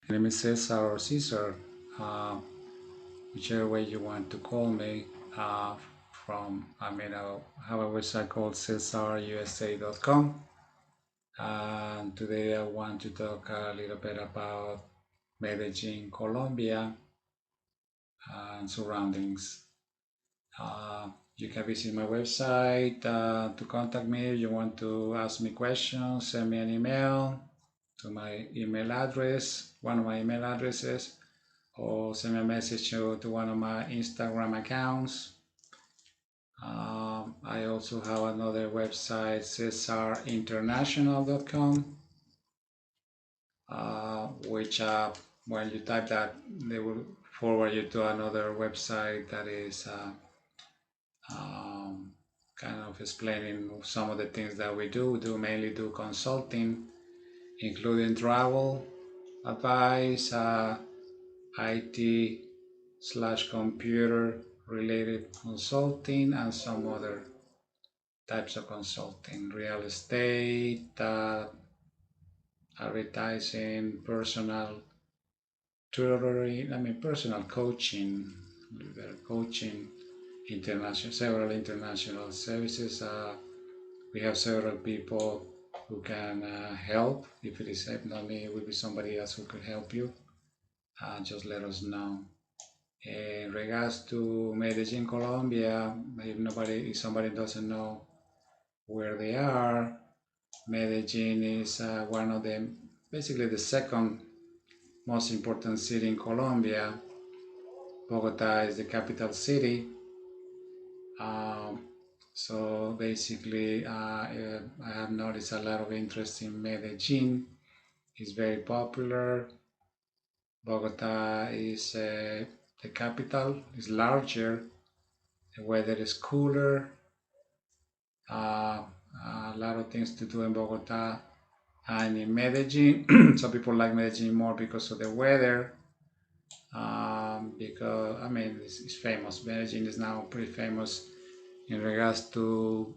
My name is Cesar or Caesar, uh, whichever way you want to call me. I have a website called CesarUSA.com. And today I want to talk a little bit about Medellin, Colombia, and surroundings. You can visit my website to contact me. If you want to ask me questions, send me an email to my email address, one of my email addresses, or send me a message to one of my Instagram accounts. I also have another website, cesarinternational.com, which when you type that, they will forward you to another website that is kind of explaining some of the things that we do. We do mainly do consulting, including travel advice, IT/computer related consulting, and some other types of consulting, real estate, advertising, personal tutoring, personal coaching, several international services. We have several people who can help. If it is not me, it will be somebody else who could help you. Just let us know. In regards to Medellin, Colombia, if somebody doesn't know where they are, Medellin is one of the, basically the second most important city in Colombia. Bogota is the capital city. So basically, I have noticed a lot of interest in Medellin. It's very popular. Bogota is the capital, is larger, the weather is cooler, uh, a lot of things to do in Bogota and in Medellin. Some people like Medellin more because of the weather. Because it's famous. Medellin is now pretty famous in regards to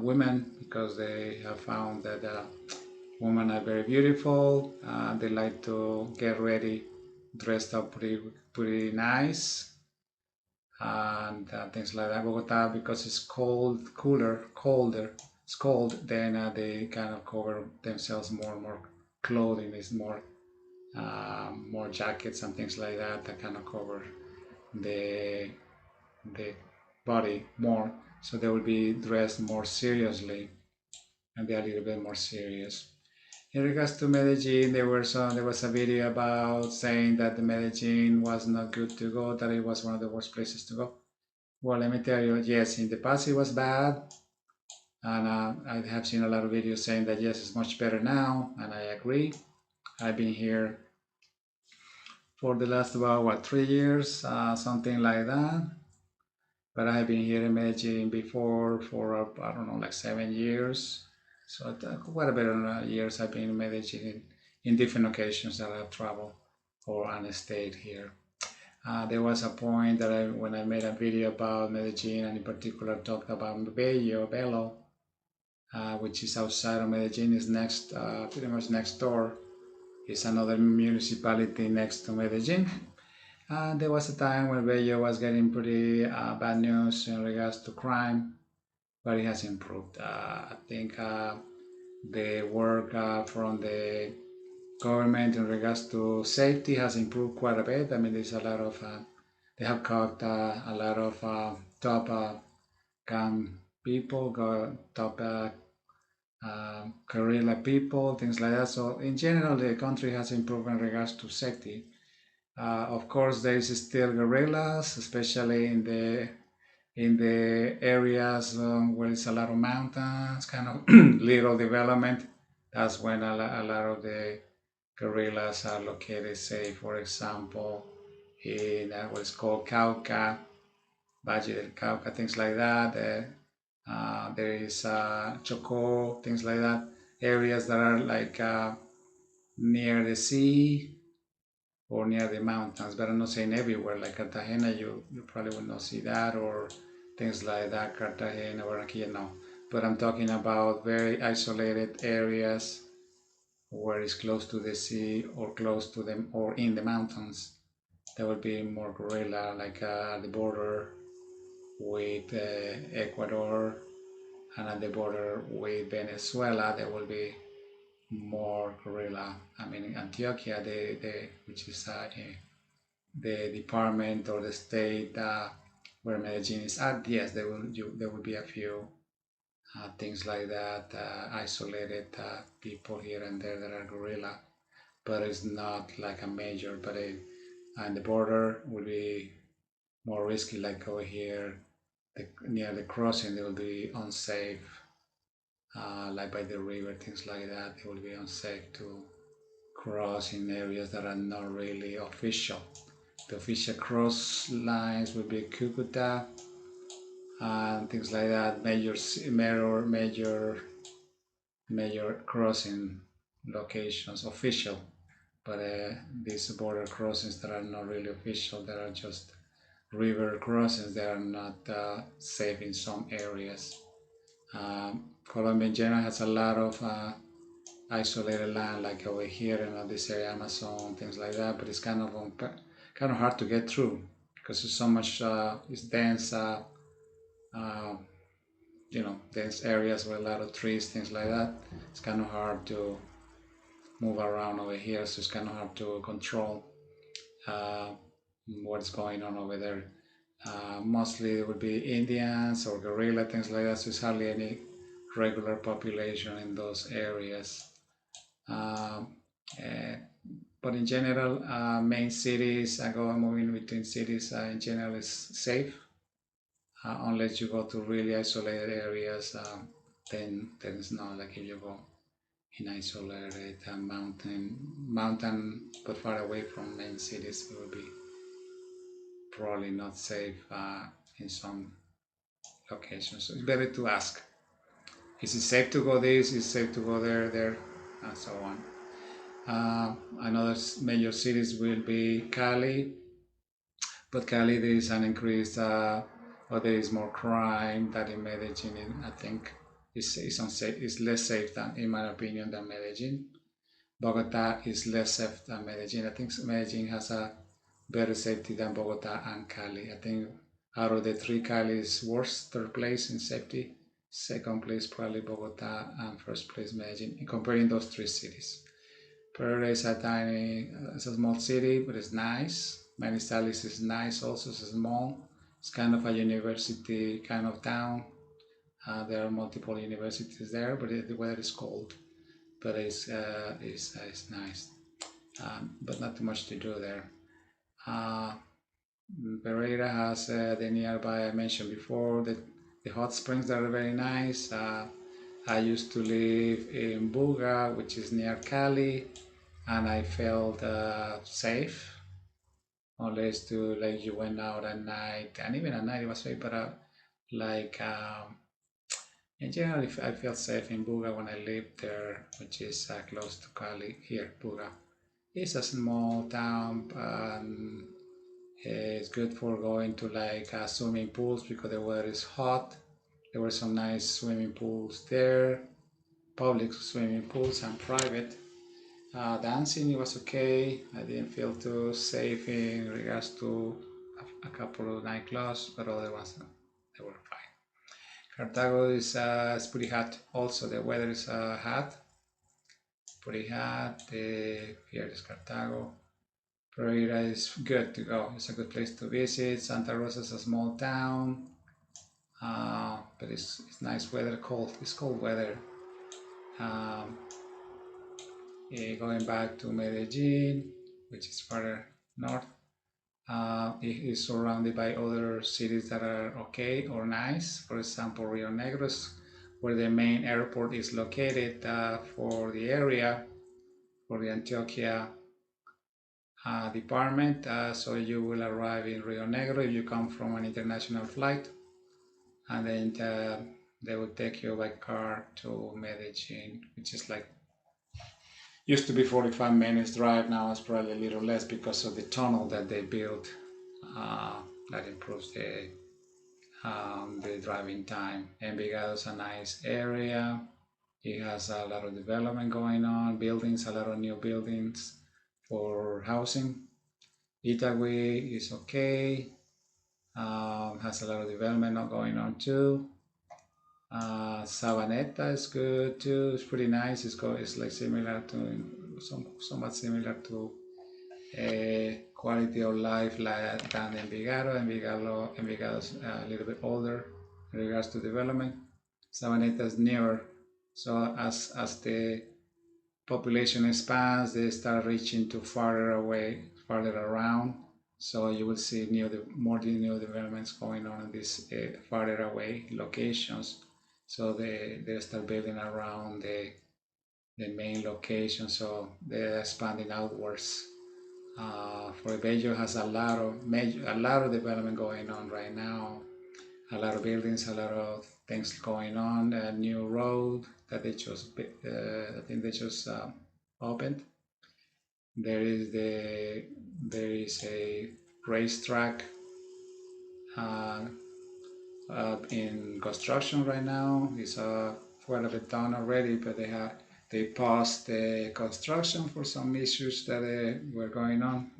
women, because they have found that women are very beautiful. They like to get ready, dressed up pretty nice, and things like that. Bogota, because it's colder, it's cold, then they kind of cover themselves more and more. Clothing is more jackets and things like that kind of cover the the body more, so they will be dressed more seriously and be a little bit more serious. In regards to Medellin, there was a video about saying that the Medellin was not good to go, that it was one of the worst places to go. Well, let me tell you, yes, in the past it was bad, and I have seen a lot of videos saying that yes, it's much better now, and I agree. I've been here for the last about 3 years, something like that. But I've been here in Medellin before for I don't know, like 7 years. So quite a bit of years I've been in Medellin in different occasions that I've traveled or and stayed here. There was a point that when I made a video about Medellin, and in particular talked about Bello, which is outside of Medellin, is next, pretty much next door. It's another municipality next to Medellin. There was a time when Bello was getting pretty bad news in regards to crime, but it has improved. I think the work from the government in regards to safety has improved quite a bit. I mean, there's a lot of, they have caught a lot of top gang people, top guerrilla people, things like that. So in general, the country has improved in regards to safety. Of course, there is still guerrillas, especially in the areas where it's a lot of mountains, kind of little development. That's when a lot of the guerrillas are located. Say, for example, in what's called Cauca, Valle del Cauca, things like that. There is Chocó, things like that. Areas that are like near the sea or near the mountains, but I'm not saying everywhere. Like Cartagena, you probably will not see that, or things like that. Cartagena, Barranquilla, no. But I'm talking about very isolated areas where it's close to the sea or close to them or in the mountains. There will be more gorilla, like the border with Ecuador and at the border with Venezuela. There will be more gorilla. I mean, in Antioquia, which is the department or the state where Medellin is at, yes, there will be a few things like that, isolated people here and there that are gorilla, but it's not like a major. But and the border will be more risky, like over here, near the crossing, they will be unsafe, like by the river, things like that. It will be unsafe to cross in areas that are not really official. The official cross lines will be Cucuta and things like that. Major crossing locations, official. But these border crossings that are not really official, that are just river crossings, that are not safe in some areas. Colombia in general has a lot of isolated land, like over here in this area, Amazon, things like that. But it's kind of hard to get through because there's so much. It's dense, uh, dense areas with a lot of trees, things like that. It's kind of hard to move around over here, so it's kind of hard to control uh, what's going on over there. Mostly it would be Indians or guerrilla, things like that. So there's hardly any regular population in those areas. Um, uh, but in general, main cities, going moving between cities in general is safe, unless you go to really isolated areas. Then it's not like if you go in isolated mountain, but far away from main cities, it will be probably not safe in some locations. So it's better to ask: is it safe to go this? Is it safe to go there, and so on. Another major cities will be Cali, but Cali there is an increased, or there is more crime than in Medellin. I think is unsafe. Is less safe than, in my opinion, than Medellin. Bogota is less safe than Medellin. I think Medellin has a better safety than Bogota and Cali. I think out of the three, Cali is worst, third place in safety. Second place probably Bogota, and first place Medellin. In comparing those three cities, Pereira is it's a small city, but it's nice. Manizales is nice also. It's small. It's kind of a university kind of town. There are multiple universities there, but the weather is cold. But it's nice. But not too much to do there. Uh, Pereira has the nearby I mentioned before, the hot springs that are very nice. I used to live in Buga, which is near Cali, and I felt safe unless to like you went out at night, and even at night it was safe. But like in general, I felt safe in Buga when I lived there, which is close to Cali. Here, Buga. It's a small town. It's good for going to like swimming pools because the weather is hot. There were some nice swimming pools there, public swimming pools and private. Dancing, it was okay. I didn't feel too safe in regards to a couple of nightclubs, but other ones they were fine. Cartago is pretty hot. Also, the weather is hot, pretty hot. Here is Cartago. Pereira is good to go. It's a good place to visit. Santa Rosa is a small town, but it's nice weather. It's cold weather. Um, Going back to Medellin, which is further north, it is surrounded by other cities that are okay or nice. For example, Rio Negro, where the main airport is located for the area, for the Antioquia department. So you will arrive in Rio Negro if you come from an international flight, and then they will take you by car to Medellin, which is like used to be 45 minutes drive. Now it's probably a little less because of the tunnel that they built. That improves the driving time. Envigado is a nice area. It has a lot of development going on, buildings, a lot of new buildings for housing. Itagüí is okay, has a lot of development going on too. Sabaneta is good too. It's pretty nice. It's like similar to somewhat similar to quality of life like than Envigado. Envigado is a little bit older in regards to development. Sabaneta is newer. So as the population expands, they start reaching to farther away, farther around. So you will see more new developments going on in these farther away locations. So they start building around the main location. So they're expanding outwards. For Bello has a lot of development going on right now. A lot of buildings, a lot of things going on. A new road that I think they just opened. There is a racetrack uh, in construction right now. It's quite a bit done already, but they paused the construction for some issues that were going on,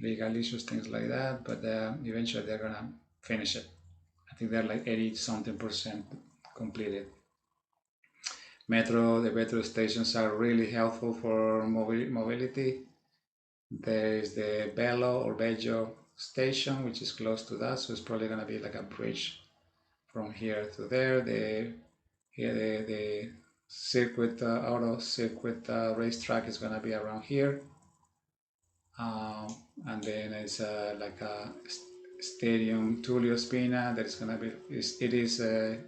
legal issues, things like that. But eventually they're gonna finish it. I think they're like 80 something percent completed. The metro stations are really helpful for mobility. There is the Bello station, which is close to that, so it's probably gonna be like a bridge from here to there. The circuit auto circuit racetrack is gonna be around here, um, and then it's like a stadium Tulio Spina that is gonna be it is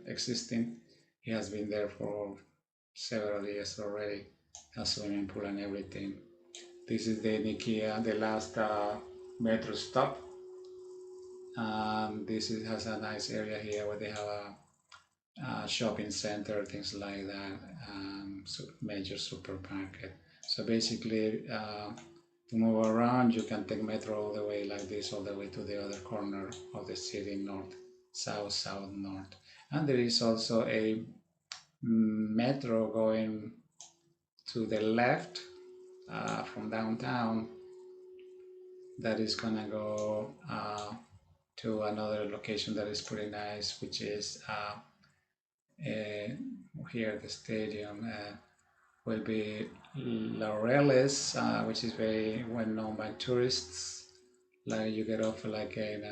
existing. It has been there for several years already. A swimming pool and everything. This is the Nikia, the last metro stop. Has a nice area here where they have a shopping center, things like that, major supermarket. So basically, to move around, you can take metro all the way like this, all the way to the other corner of the city, north, south, south, north. And there is also a metro going to the left from downtown that is gonna go to another location that is pretty nice, which is here at the stadium. Will be Laureles, which is very well known by tourists. Like you get off like in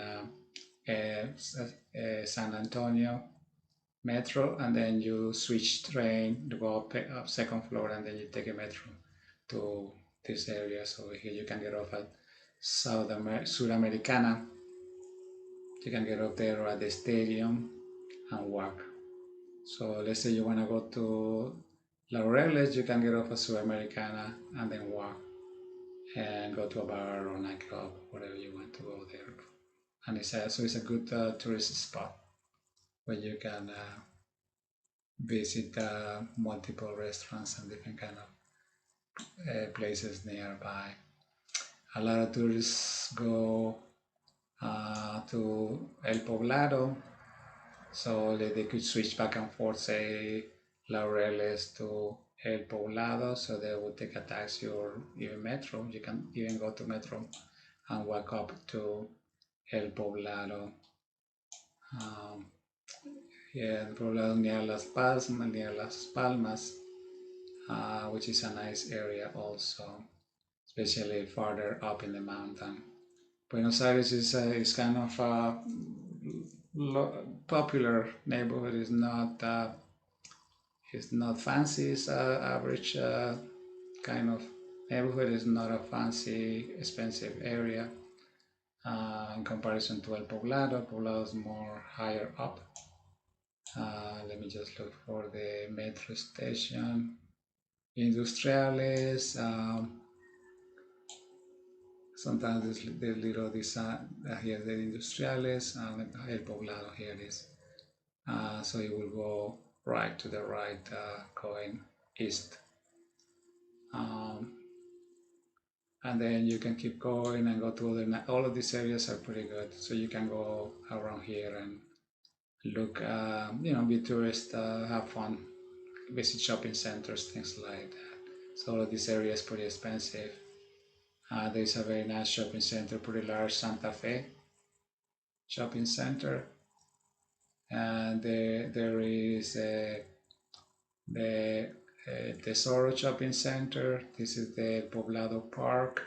San Antonio metro, and then you switch train to go up second floor, and then you take a metro to this area. So here you can get off at Sudamericana. You can get up there at the stadium and walk. So let's say you want to go to Laureles, you can get off at Sudamericana and then walk and go to a bar or nightclub, whatever you want to go there. And it's a good tourist spot where you can visit multiple restaurants and different kind of places nearby. A lot of tourists go to El Poblado, so they could switch back and forth, say Laureles to El Poblado, so they would take a taxi or even metro. You can even go to metro and walk up to El Poblado. Um, yeah, El Poblado near Las Palmas, which is a nice area also, especially farther up in the mountain. Buenos Aires is kind of a popular neighborhood. It's not fancy. It's average kind of neighborhood. It's not a fancy, expensive area in comparison to El Poblado. Poblado is more higher up. Let me just look for the metro station. Industriales. Sometimes there's little here the Industriales and El Poblado here it is. So it will go right to the right, going east. And then you can keep going and go to all of these areas are pretty good. So you can go around here and look, be tourist, have fun. visit shopping centers, things like that. So this area is pretty expensive. There's a very nice shopping center, pretty large, Santa Fe shopping center, and there is the Tesoro Shopping Center. This is the Poblado Park,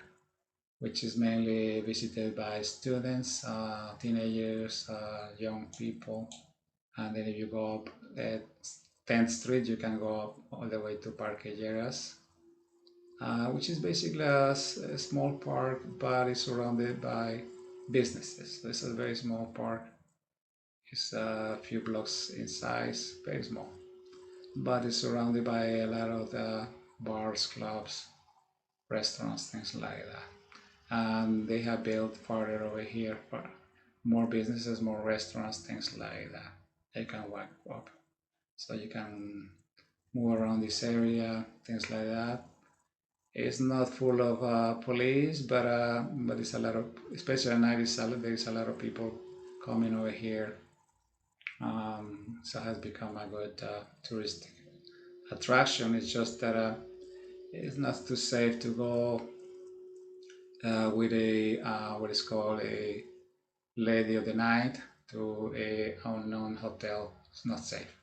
which is mainly visited by students, teenagers, young people. And then if you go up at 10th Street, you can go up all the way to Parque Lleras, which is basically a small park, but it's surrounded by businesses. This is a very small park. It's a few blocks in size, very small, but it's surrounded by a lot of the bars, clubs, restaurants, things like that. And they have built farther over here for more businesses, more restaurants, things like that. They can walk up, so you can move around this area, things like that. It's not full of police, but it's a lot of, especially at night, there's a lot of people coming over here. So it has become a good touristic attraction. It's just that it's not too safe to go with a what is called a lady of the night to a unknown hotel. It's not safe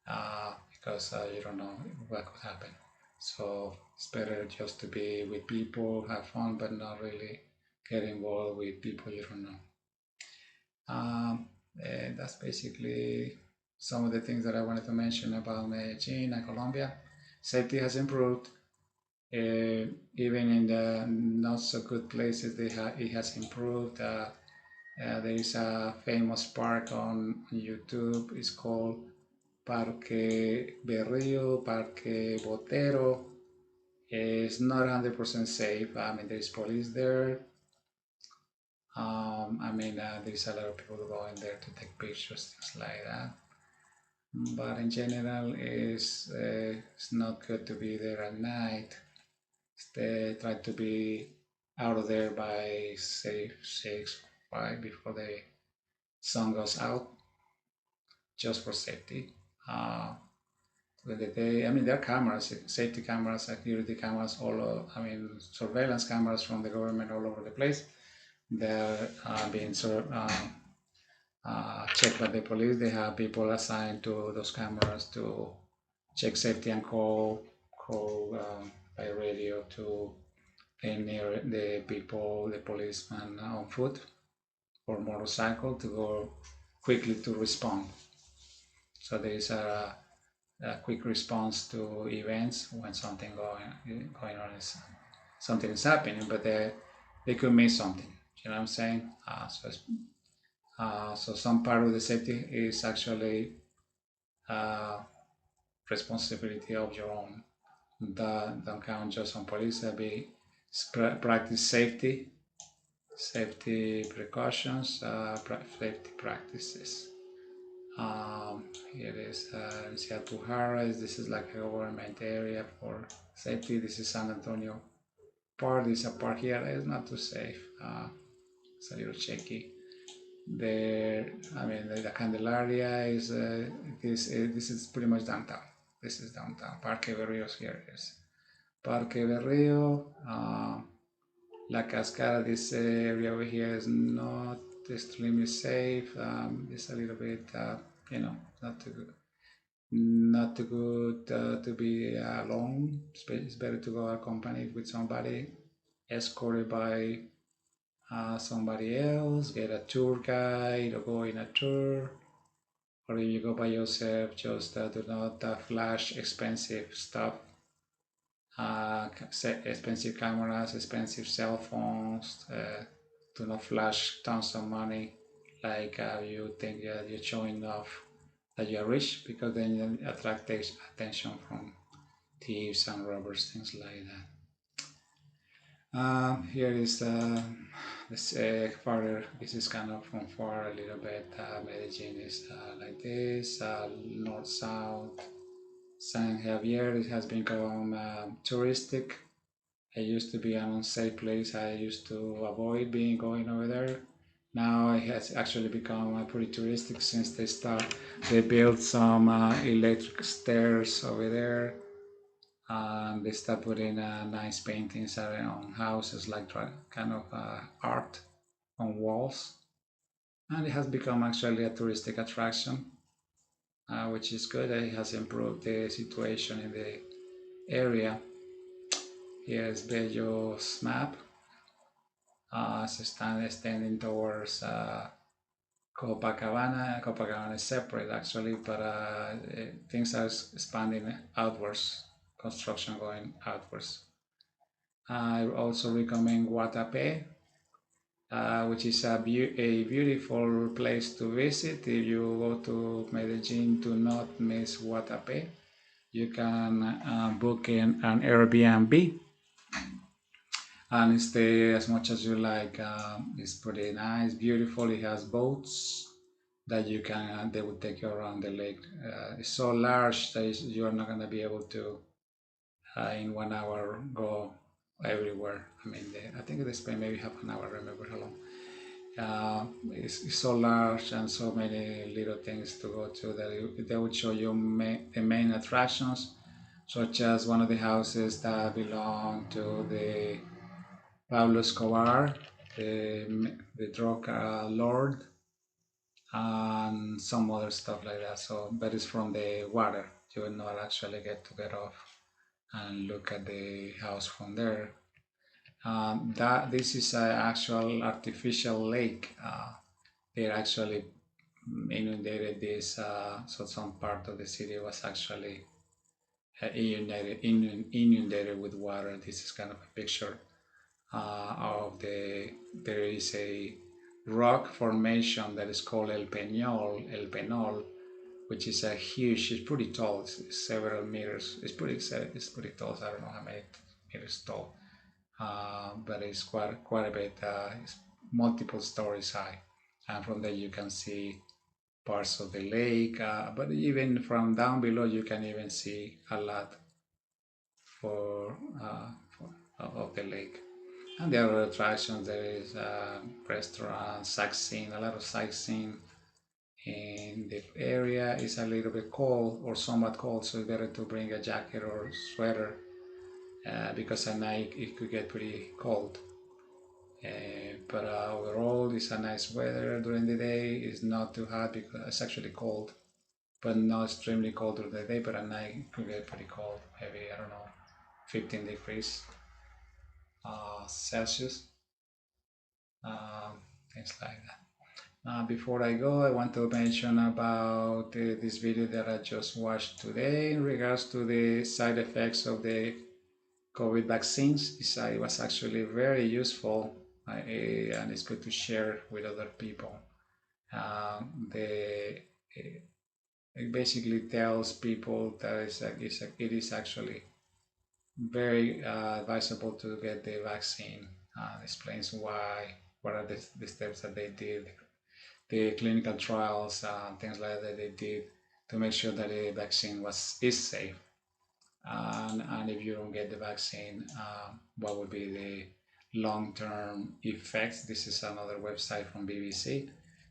because you don't know what could happen. So it's better just to be with people, have fun, but not really get involved with people you don't know. And that's basically some of the things that I wanted to mention about Medellin and Colombia. Safety has improved. Even in the not so good places, it has improved. There is a famous park on YouTube. It's called Parque Berrío, Parque Botero. It's not 100% safe. I mean, there's police there. There's a lot of people going there to take pictures, things like that. But in general, it's not good to be there at night. They try to be out of there by say 6, 5 before the sun goes out, just for safety. With the day, I mean, there are cameras, safety cameras, security cameras, surveillance cameras from the government all over the place. They're being checked by the police. They have people assigned to those cameras to check safety and call by radio to near the people, the policeman on foot or motorcycle to go quickly to respond. So there is a quick response to events when something going on is something is happening, but they could miss something. You know what I'm saying? So some part of the safety is actually uh, responsibility of your own. Don't count just on police. Be practice safety precautions, safety practices. Here is Ciudad Pujares. This is like a government area for safety. This is San Antonio Park. This is a park here. It's not too safe. It's a little shaky. The Candelaria is this is pretty much downtown. This is downtown. Parque Berrío here is Parque Berrío. La Cascada, this area over here is not extremely safe. It's a little bit, not too good. Not too good to be alone. It's better to go accompanied with somebody, escorted by somebody else, get a tour guide or go in a tour. Or if you go by yourself, just do not flash expensive stuff, expensive cameras, expensive cell phones. Do not flash tons of money like you think you're showing off that you're rich, because then you attract attention from thieves and robbers, things like that. Here is this farther. This is kind of from far a little bit. Medellin is like this, north south. San Javier, it has become touristic. It used to be an unsafe place. I used to avoid going over there. Now it has actually become pretty touristic since they built some electric stairs over there, and they start putting nice paintings on houses, like kind of art on walls, and it has become actually a touristic attraction, which is good. It has improved the situation in the area. Here's Bello's map. Standing towards Copacabana. Copacabana is separate actually, but things are expanding outwards, construction going outwards. I also recommend Guatapé, which is a beautiful place to visit. If you go to Medellin, do not miss Guatapé. You can book in an Airbnb and stay as much as you like. It's pretty nice, beautiful. It has boats that you can. They will take you around the lake. It's so large that you're not gonna be able to in 1 hour go everywhere. I mean, I think they spend maybe half an hour. I remember how long. It's so large and so many little things to go to that they would show you the main attractions, such as one of the houses that belong to the Pablo Escobar, the drug lord, and some other stuff like that. So, but it's from the water. You will not actually get off and look at the house from there. That this is an actual artificial lake. They actually inundated this, so some part of the city was actually inundated with water. This is kind of a picture of there is a rock formation that is called El Peñol, which is a huge, it's pretty tall, it's several meters, it's pretty tall, I don't know how many meters tall, but it's quite a bit, it's multiple stories high, and from there you can see parts of the lake, but even from down below you can even see a lot for of the lake. And there are attractions. There is restaurants, sightseeing, a lot of sightseeing. In the area is a little bit cold or somewhat cold, so it's better to bring a jacket or sweater because at night it could get pretty cold. But overall, it's a nice weather during the day. It's not too hot because it's actually cold, but not extremely cold during the day. But at night it could get pretty cold, maybe I don't know, 15 degrees Celsius, things like that. Before I go, I want to mention about this video that I just watched today in regards to the side effects of the COVID vaccines. It was actually very useful and it's good to share with other people. It basically tells people that it is actually very advisable to get the vaccine. Explains why, what are the steps that they did, the clinical trials, things like that they did to make sure that the vaccine is safe. And if you don't get the vaccine, what would be the long-term effects? This is another website from BBC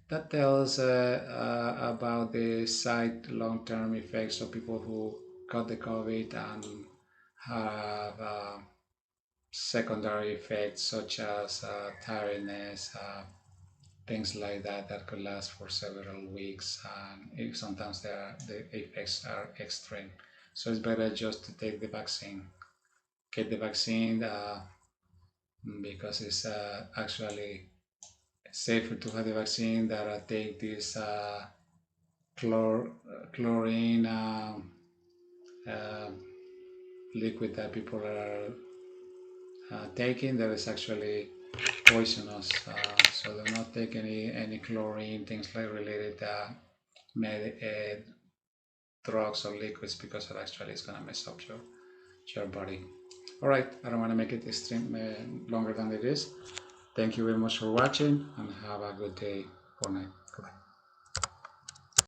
that tells about the side long-term effects of people who got the COVID and have secondary effects such as tiredness, things like that that could last for several weeks, and sometimes the effects are extreme. So it's better just to take the vaccine, get the vaccine because it's actually safer to have the vaccine than take this chlorine uh, liquid that people are taking that is actually poisonous. So do not take any chlorine, things like related drugs or liquids because it actually is going to mess up your body. All right, I don't want to make it extreme longer than it is. Thank you very much for watching and have a good day or night. Goodbye.